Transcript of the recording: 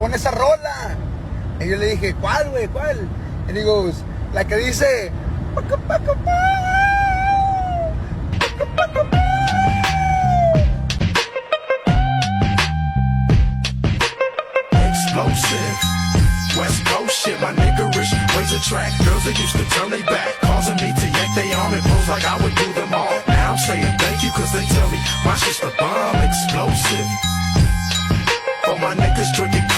Pon esa rola. Y yo le dije, ¿cuál, güey? ¿Cuál? And he goes, la que dice, paca, paca, pa. Explosive, West Coast shit, my niggerish ways attract girls that used to turn they back, causing me to yank they arm and pose like I would do them all. Now I'm saying thank you cause they tell me my shit's the bomb. Explosive, for my niggas drinking